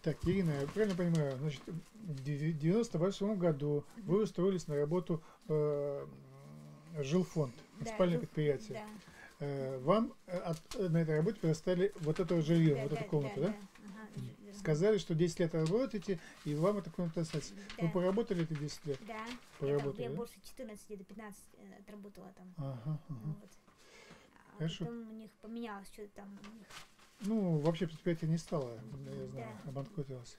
Так, Ирина, я правильно понимаю, значит, в 98 году вы устроились на работу жилфонд, спальное предприятие. Да. Вам на этой работе предоставили вот это жилье, вот эту комнату, да? Ага. Сказали, что 10 лет работаете, и вам эта комната остается. Да. Вы поработали эти 10 лет? Да. Поработали, Я да? больше 14, где-то 15 отработала там. Ага. Вот. А Хорошо. потом у них поменялось что-то там у них. Ну, вообще предприятие не стало, я знаю, Да. обанкротилось.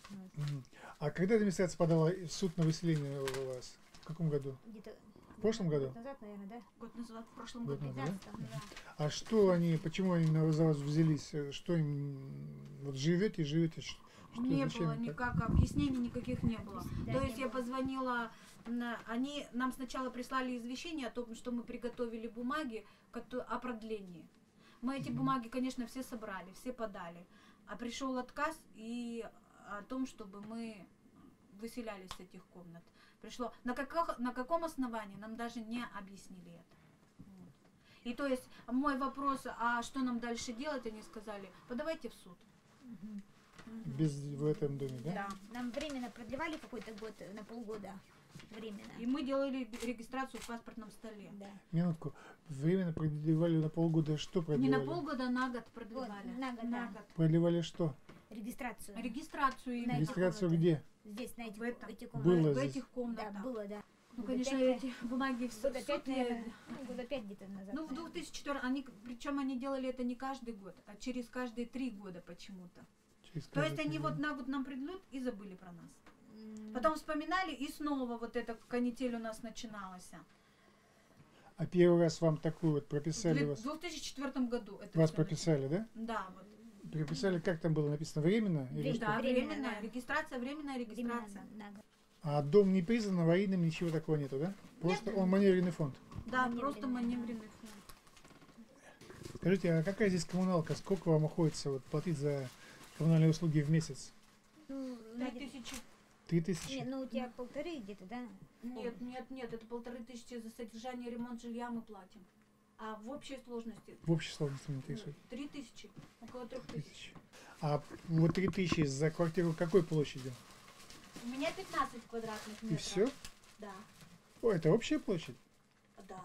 Вот. А когда администрация подала в суд на выселение у вас? В каком году? Где-то В прошлом году? год назад, наверное, да? Год назад, в прошлом Год году. назад, 15, да? А что они, почему они за вас взялись? Что им, вот живете, что, Не зачем было так? никак, объяснений никаких не было. Да, То не есть я было. позвонила, они нам сначала прислали извещение о том, что мы приготовили бумаги о продлении. Мы эти бумаги, конечно, все собрали, все подали. А пришел отказ и о том, чтобы мы выселялись с этих комнат. Пришло. На каком основании нам даже не объяснили это. Вот. И то есть мой вопрос, а что нам дальше делать, они сказали, подавайте в суд. В этом доме, да? Да. Нам временно продлевали какой-то год, на полгода. Временно. И мы делали регистрацию в паспортном столе. Да. Минутку. Временно продлевали на полгода, что Не продлевали? на полгода, а на год продлевали. Вот, на год, да. Продлевали что? Регистрацию. Регистрацию На именно. эти Регистрацию комнаты. где? Здесь, на В этом. эти Было комнаты. В здесь. этих комнатах. Да, было, да. Ну, Года конечно, 5, эти бумаги в года суд 5, я- наверное, года 5 где-то назад. Ну, в 2004 причем они делали это не каждый год, а через каждые 3 года почему-то. Через То есть каждый они день. вот на год нам придлют и забыли про нас. М, Потом вспоминали, и снова вот эта канитель у нас начиналась. А первый раз вам такую вот прописали В вас? 2004 году это Вас всё прописали, да? началось. Да, вот. Прописали, как там было написано, временно? Или Временно. что? Да, Временно, временная да. регистрация, временная временно регистрация. на год. А дом не признан аварийным, ничего такого нету, да? Просто он маневренный фонд. Да, Маневренный, просто да. маневренный фонд. Скажите, а какая здесь коммуналка? Сколько вам обходится вот, платить за коммунальные услуги в месяц? Ну, Надя, 3000. 3000? не, ну у тебя 1,5 где-то, да? Нет, это 1500 за содержание и ремонт жилья мы платим. А в общей сложности В общей сложности не интересует. 3000, около 3000. 1000. А вот 3000 за квартиру какой площади? У меня 15 квадратных И метров. все? Да, О, это общая площадь? да.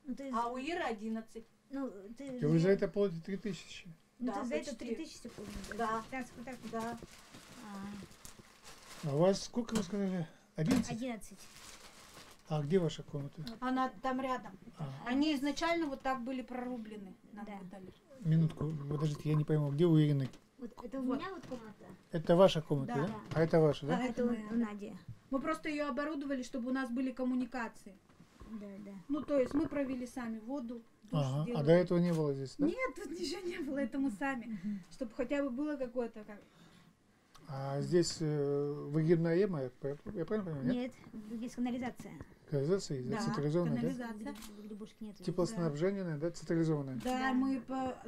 Ну, ты, А у Иры 11. ну, ты, И вы за это платите 3000? ну, Да, ты за это почти. 3000 помнишь? Да. 15 квадратов. Да. А, А у вас сколько вы сказали? 11? 11. А где ваша комната? Она там рядом. А, Они изначально вот так были прорублены. Нам Да. выдали. минутку, подождите, я не пойму, где у Ирины? Вот это у Вот. меня вот комната, Это ваша комната, да? Да. А это ваша, да? а это моя, у да. Нади. Мы просто ее оборудовали, чтобы у нас были коммуникации. Да, да. Ну, то есть мы провели сами воду. душ Ага. А сделали. до этого не было здесь, да? Нет, тут ничего не было, это мы сами. Чтобы хотя бы было какое-то как. А здесь выгибная яма, я правильно понимаю? Нет? Нет, есть канализация. Канализация есть, да, централизованная, да? канализация. Грибушек нет. Теплоснабжение, да, централизованная. Да, Да. мы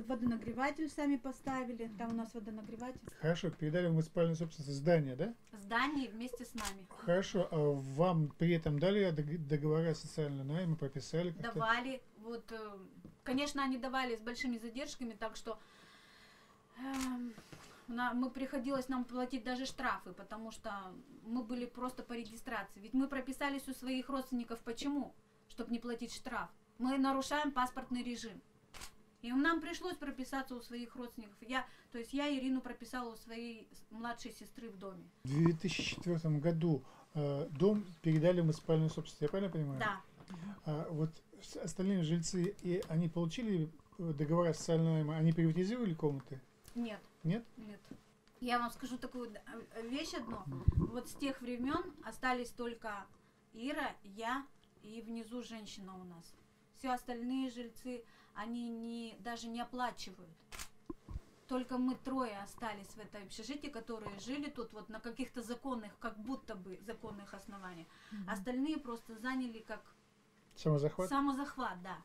водонагреватель сами поставили. Там у нас водонагреватель. Хорошо, передали в муниципальную собственность здание, да? Здание вместе с нами. Хорошо, а вам при этом дали договора социального найма, прописали как-то? Давали. Вот, конечно, они давали с большими задержками, так что мы приходилось нам платить даже штрафы, потому что мы были просто по регистрации. Ведь мы прописались у своих родственников. Почему? Чтобы не платить штраф. Мы нарушаем паспортный режим. И нам пришлось прописаться у своих родственников. То есть я Ирину прописала у своей младшей сестры в доме. В 2004 году дом передали в муниципальную собственность, я правильно понимаю? Да. А вот остальные жильцы, и они получили договора социального найма, они приватизировали комнаты? Нет. Нет? Нет. Я вам скажу такую вещь одну. Вот с тех времен остались только Ира, я и внизу женщина у нас. Все остальные жильцы, они даже не оплачивают. Только мы трое остались в этом общежитии, которые жили тут вот на каких-то законных, как будто бы законных основаниях. Остальные просто заняли как Самозахват? самозахват, да.